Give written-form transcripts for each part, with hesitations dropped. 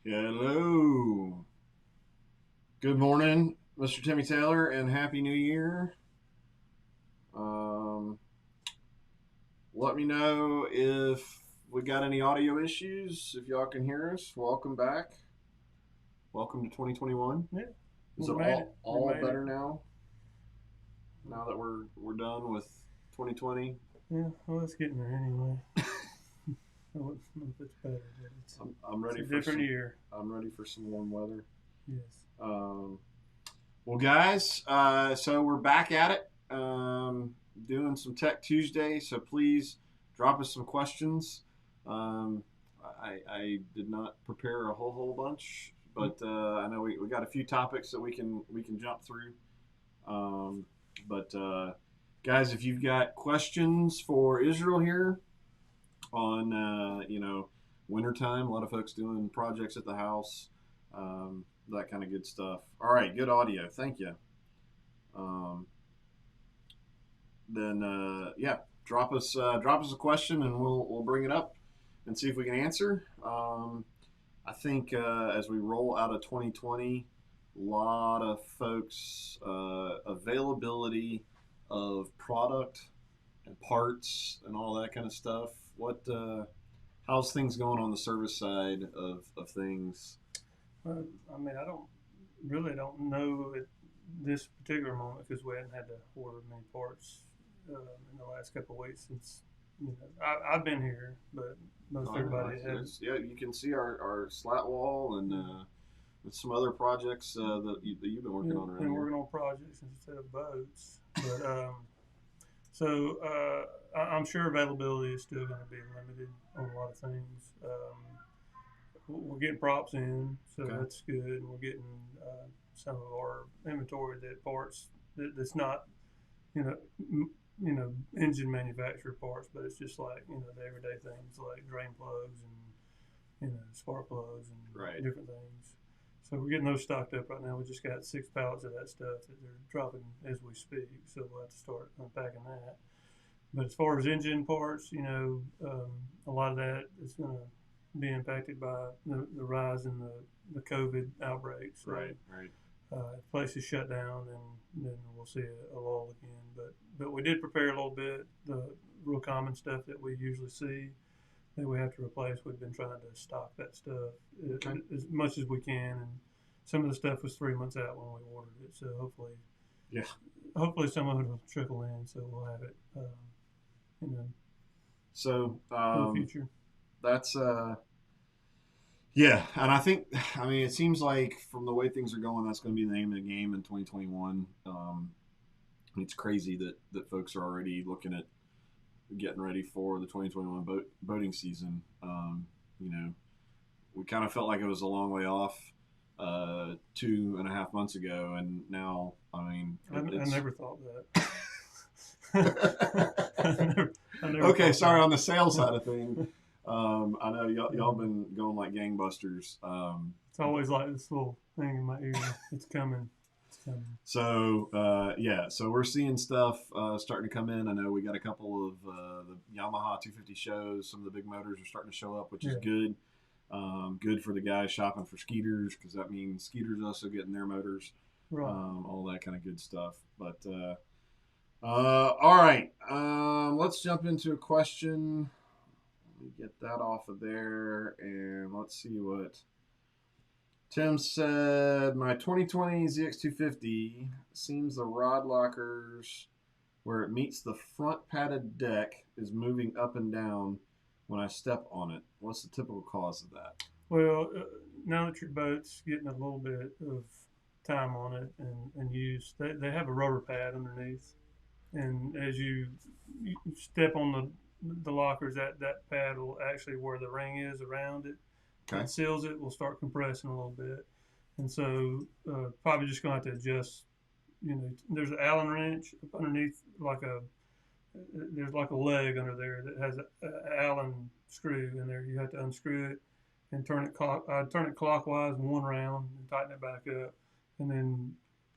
Hello. Good morning, Mr. Timmy Taylor, and Happy New Year. Um, Let me know if we got any audio issues. If y'all can hear us, welcome back. Welcome to 2021. Yeah, Is we it made it. We all made better it. now? Now that we're done with 2020, Yeah, well, it's getting there anyway. I don't know if it's better, but I'm it's ready a for different some. year. I'm ready for some warm weather. Yes. Um, Well, guys, so we're back at it, doing some Tech Tuesday. So please drop us some questions. Um, I did not prepare a whole bunch, but I know we got a few topics that we can jump through. Um, but guys, if you've got questions for Israel here on wintertime, a lot of folks doing projects at the house, that kind of good stuff. All right, good audio. Thank you. um, then yeah, drop us a question and we'll bring it up and see if we can answer. I think as we roll out of 2020, a lot of folks availability of product and parts and all that kind of stuff. What how's things going on the service side of things? I mean, I don't know at this particular moment because we hadn't had to order many parts in the last couple of weeks since I've been here, but most I don't know. everybody hadn't. Yeah, you can see our slat wall and some other projects that you've been working on around Been here. working on projects instead of boats, but so I'm sure availability is still going to be limited on a lot of things. We're getting props in, so Okay. that's good. And we're getting some of our inventory that parts that's not you know engine manufacturer parts, but it's just like the everyday things like drain plugs and spark plugs and Right. different things. So we're getting those stocked up right now. We just got 6 pallets of that stuff that they're dropping as we speak. So we'll have to start unpacking that. But as far as engine parts, a lot of that is going to be impacted by the rise in the COVID outbreak. So Right. Right. if places shut down, then we'll see a lull again. But we did prepare a little bit. The real common stuff that we usually see that we have to replace, we've been trying to stock that stuff Okay. as much as we can. And some of the stuff was 3 months out when we ordered it. So Yeah. hopefully some of it will trickle in. So we'll have it. You know, So for the future. that's yeah, and I mean it seems like from the way things are going, that's going to be the name of the game in 2021. It's crazy that folks are already looking at getting ready for the 2021 boating season. You know, we kind of felt like it was a long way off 2.5 months ago, and now I mean I it's never thought that. I never okay. thought Sorry, that. on the sales side of things, I know y'all been going like gangbusters. It's always like this little thing in my ear. It's coming. It's coming. So yeah, so we're seeing stuff starting to come in. I know we got a couple of the Yamaha 250 shows. Some of the big motors are starting to show up, which is Yeah. good. Good for the guys shopping for Skeeters because that means Skeeters also getting their motors, Right. all that kind of good stuff. But all right, let's jump into a question. Let me get that off of there, and let's see what Tim said. My 2020 ZX250 seems the rod lockers where it meets the front padded deck is moving up and down when I step on it. What's the typical cause of that? Well, now that your boat's getting a little bit of time on it and use, they have a rubber pad underneath, and as you step on the lockers, that pad will actually where the ring is around it Okay. that seals it will start compressing a little bit, and so probably just gonna have to adjust. There's an Allen wrench underneath, there's like a leg under there that has an Allen screw in there. You have to unscrew it and turn it clockwise one round and tighten it back up, and then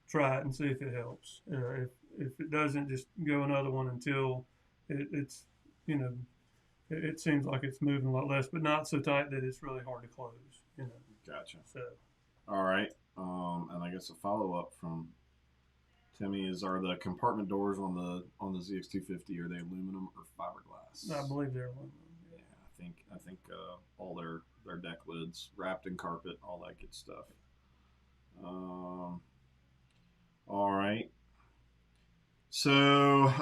try it and see if it helps. If it doesn't, just go another one until it's you know it seems like it's moving a lot less, but not so tight that it's really hard to close. Gotcha. So All right. And I guess a follow up from Timmy is: are the compartment doors on the ZX250, are they aluminum or fiberglass? I believe they're aluminum. Yeah, I think all their deck lids wrapped in carpet, all that good stuff. All right. So,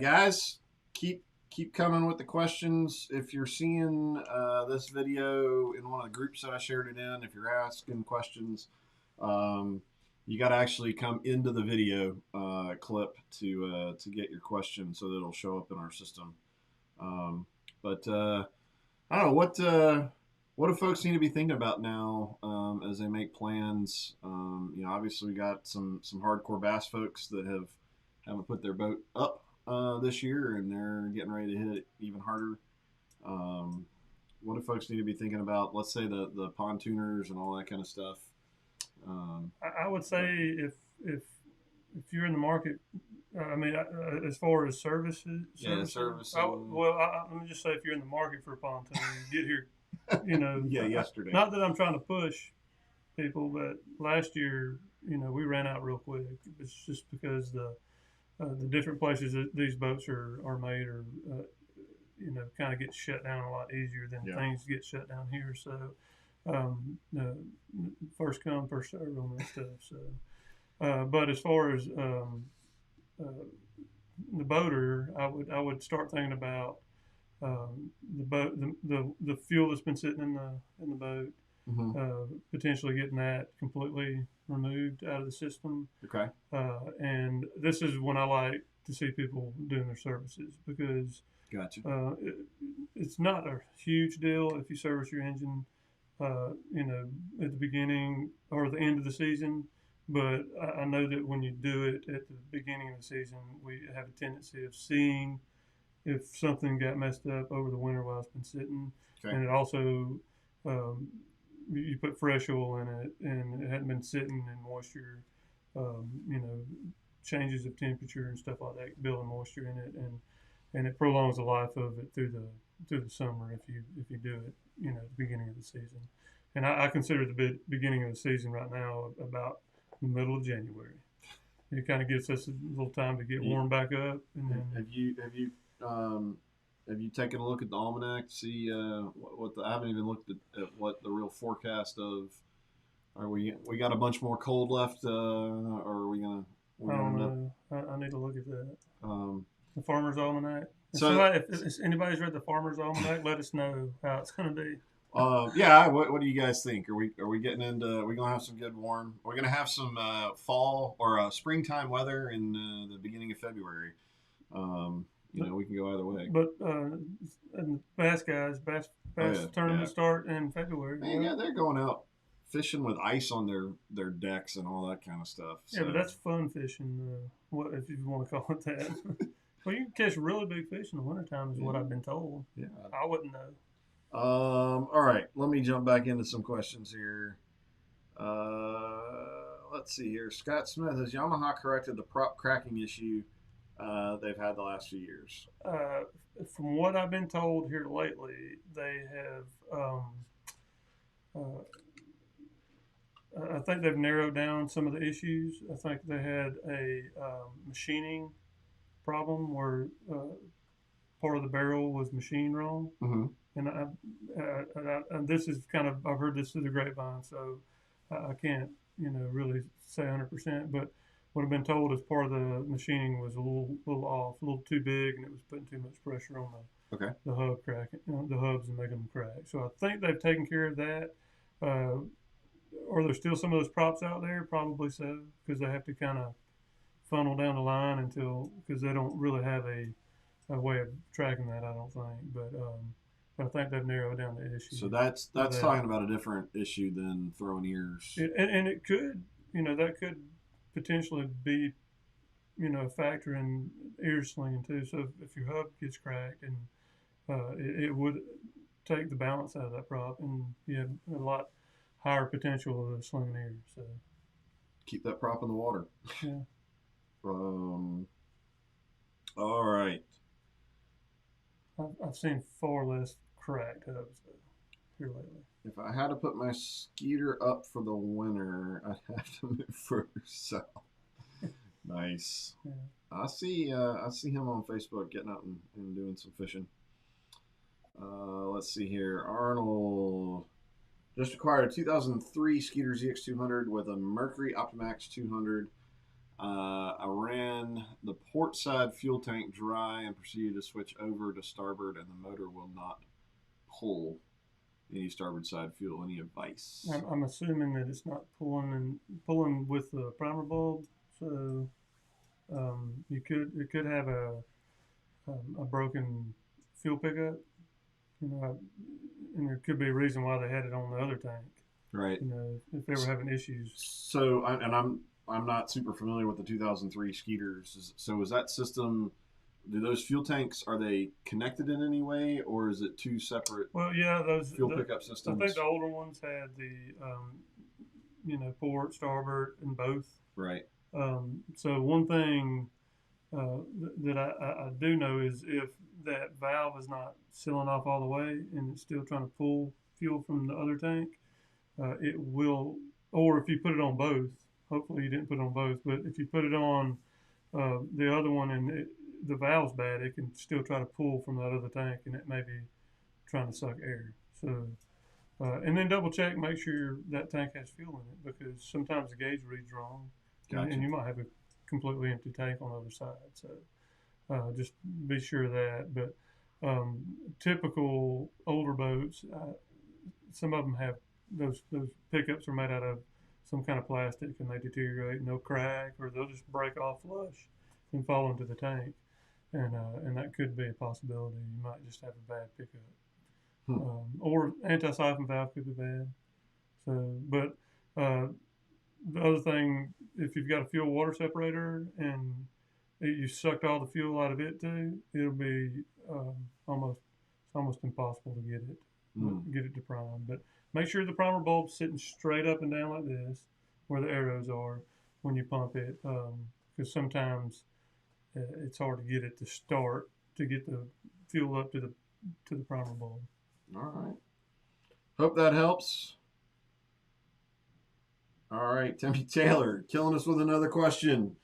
guys, keep coming with the questions. If you're seeing this video in one of the groups that I shared it in, if you're asking questions, you got to actually come into the video clip to get your question, so that it'll show up in our system. But I don't know what do folks need to be thinking about now as they make plans. Obviously we got some hardcore bass folks that haven't put their boat up this year, and they're getting ready to hit it even harder. What do folks need to be thinking about? Let's say the pontooners and all that kind of stuff. I would say if you're in the market, as far as services, Yeah, let me just say, if you're in the market for a pontoon, get here. Yeah, yesterday. Not that I'm trying to push people, but last year, we ran out real quick. It's just because the different places that these boats are made are, kind of get shut down a lot easier than things get shut down here. So, first come, first serve on that stuff. So, but as far as the boater, I would start thinking about the boat, the fuel that's been sitting in the boat, potentially getting that completely removed out of the system. Okay. And this is when I like to see people doing their services, because Gotcha. It's not a huge deal if you service your engine, at the beginning or the end of the season. But I know that when you do it at the beginning of the season, we have a tendency of seeing if something got messed up over the winter while it's been sitting. Okay. And it also, you put fresh oil in it, and it hadn't been sitting in moisture, changes of temperature and stuff like that, building moisture in it, and it prolongs the life of it through the summer if you do it, at the beginning of the season. And I consider the beginning of the season right now about the middle of January. It kind of gives us a little time to get warmed back up. And then have you taken a look at the almanac to see what I haven't even looked at what the real forecast of? Are we got a bunch more cold left, or are we gonna? I don't know. I need to look at that. The Farmer's Almanac. If anybody's read the Farmer's Almanac, let us know how it's going to be. Yeah. What do you guys think? Are we getting into? Are we gonna have some good warm? We're gonna have some fall or springtime weather in the beginning of February. We can go either way. But and bass tournaments start in February. Yeah, they're going out fishing with ice on their decks and all that kind of stuff. Yeah, but that's fun fishing. What if you want to call it that? Well, you can catch really big fish in the wintertime, is what I've been told. Yeah, I wouldn't know. All right, let me jump back into some questions here. Let's see here. Scott Smith, has Yamaha corrected the prop cracking issue they've had the last few years? From what I've been told here lately, they have. I think they've narrowed down some of the issues. I think they had a machining problem where part of the barrel was machined wrong. Mm-hmm. And this is I've heard this through the grapevine, so I can't really say 100%. But what I've been told is part of the machining was a little off, a little too big, and it was putting too much pressure on the hub cracking, the hubs, and making them crack. So I think they've taken care of that. Are there still some of those props out there? Probably so, because they have to kind of funnel down the line because they don't really have a way of tracking that, I don't think. But I think they've narrowed down the issue. So that's talking about a different issue than throwing ears. And it could, that could potentially be, a factor in ear slinging too. So if your hub gets cracked, and it would take the balance out of that prop, and you have a lot higher potential of slinging ears. So keep that prop in the water. Yeah. All right. I've seen far less cracked hubs though, here lately. If I had to put my Skeeter up for the winter, I'd have to move further south. Nice. Yeah. I see him on Facebook getting out and doing some fishing. Let's see here. Arnold just acquired a 2003 Skeeter ZX200 with a Mercury Optimax 200. I ran the port side fuel tank dry and proceeded to switch over to starboard, and the motor will not pull any starboard side fuel. Any advice? I'm assuming that it's not pulling with the primer bulb, so it could have a broken fuel pickup, and there could be a reason why they had it on the other tank. Right. If they were having issues. So, I'm not super familiar with the 2003 Skeeters. So, is that system? Do those fuel tanks, are they connected in any way, or is it two separate? Well, yeah, fuel pickup systems. I think the older ones had the port, starboard, and both. Right. So one thing that I do know is if that valve is not sealing off all the way and it's still trying to pull fuel from the other tank, it will. Or if you put it on both, hopefully you didn't put it on both, but if you put it on the other one and the valve's bad, it can still try to pull from that other tank, and it may be trying to suck air. So, and then double check, make sure that tank has fuel in it, because sometimes the gauge reads wrong, Gotcha. and you might have a completely empty tank on the other side. So, just be sure of that. But typical older boats, some of them have those pickups are made out of some kind of plastic, and they deteriorate, and they'll crack, or they'll just break off flush and fall into the tank. And that could be a possibility. You might just have a bad pickup, or anti-siphon valve could be bad. So, but the other thing, if you've got a fuel water separator and you sucked all the fuel out of it too, it'll be almost impossible to get it to prime. But make sure the primer bulb's sitting straight up and down like this, where the arrows are when you pump it, because sometimes it's hard to get it to start to get the fuel up to the primer bulb. All right. Hope that helps. All right, Timmy Taylor killing us with another question.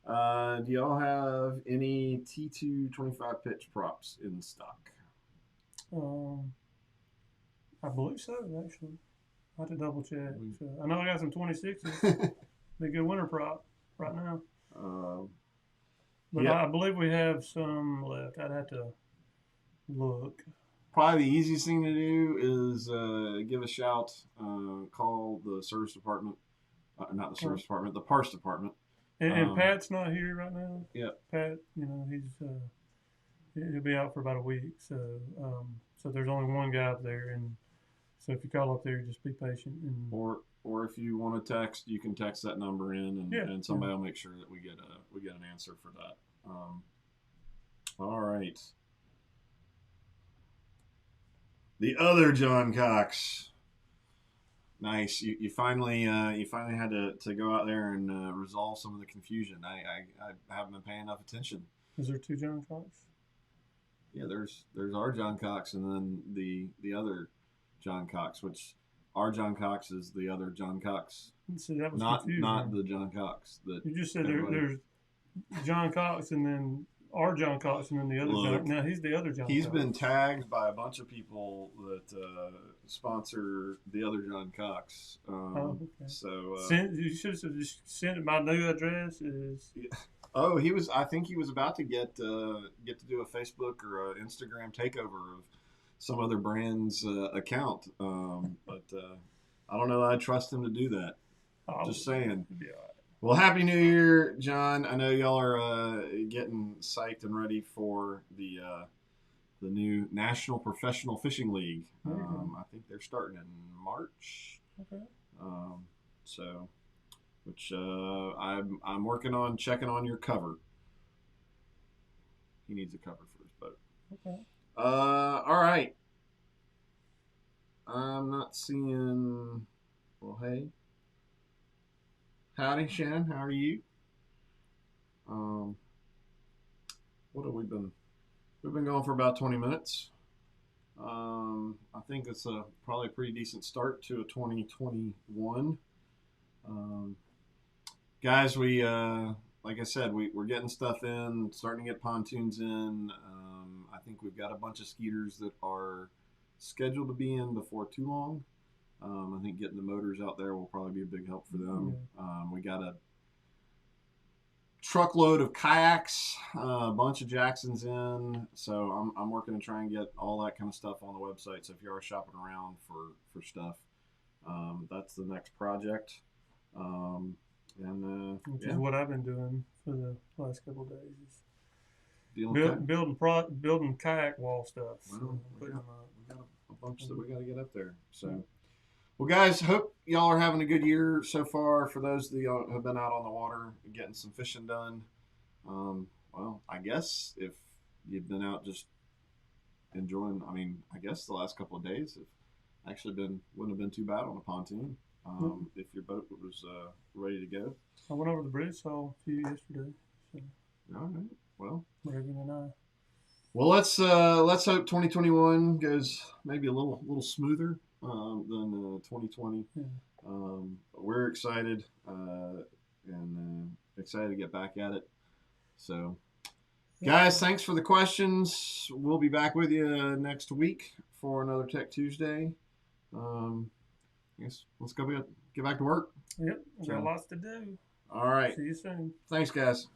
Do y'all have any T2 25 pitch props in stock? I believe so, actually. I have to double check. So I know I got some 26s. Be a good winter prop right now. But I believe we have some left. I'd have to look. Probably the easiest thing to do is give a shout, call the service department. Not the service department, the parts department. And Pat's not here right now. Yeah. Pat, he'll be out for about a week. So there's only one guy up there, and so if you call up there, just be patient. Or if you want to text, you can text that number in, and somebody will make sure that we get an answer for that. All right. The other John Cox. Nice. You finally had to go out there and resolve some of the confusion. I haven't been paying enough attention. Is there two John Cox? Yeah, there's our John Cox and then the other John Cox, which our John Cox is the other John Cox. So that was not confusing. the John Cox that you just said there's John Cox and then our John Cox and then the other John. Now he's the other John. He's Cox. been tagged by a bunch of people that sponsor the other John Cox. Okay. So you should have just sent it. My new address is. Yeah. Oh, I think he was about to get to do a Facebook or an Instagram takeover of some other brand's account, but I don't know that I trust him to do that. Just saying. Yeah. Well, Happy New Year, John. I know y'all are getting psyched and ready for the new National Professional Fishing League. I think they're starting in March. Okay. Which I'm working on checking on your cover. He needs a cover for his boat. Okay. All right. I'm not seeing. Well, hey. Howdy, Shannon. How are you? What have we been We've been going for about 20 minutes. I think it's probably a pretty decent start to a 2021. Um, Guys, like I said, we're getting stuff in, starting to get pontoons in. I think we've got a bunch of skeeters that are scheduled to be in before too long. I think getting the motors out there will probably be a big help for them. We got a truckload of kayaks, a bunch of Jacksons in. So I'm working to try and get all that kind of stuff on the website. So if you are shopping around for stuff, that's the next project. Which is what I've been doing for the last couple of days. Is Dealing building kayak wall stuff. Well, we got a bunch that we got to get up there. So, well, guys, hope y'all are having a good year so far. For those that y'all have been out on the water and getting some fishing done, well, I guess if you've been out just enjoying, I guess the last couple of days have actually wouldn't have been too bad on a pontoon. If your boat was ready to go. I went over the bridge, saw a few yesterday. So. All right. Well, Reagan and I. Well, let's hope 2021 goes maybe a little smoother than 2020. Yeah. We're excited and excited to get back at it. So, guys, thanks for the questions. We'll be back with you next week for another Tech Tuesday. I guess let's get back to work. Yep, we got lots to do. All right. See you soon. Thanks, guys.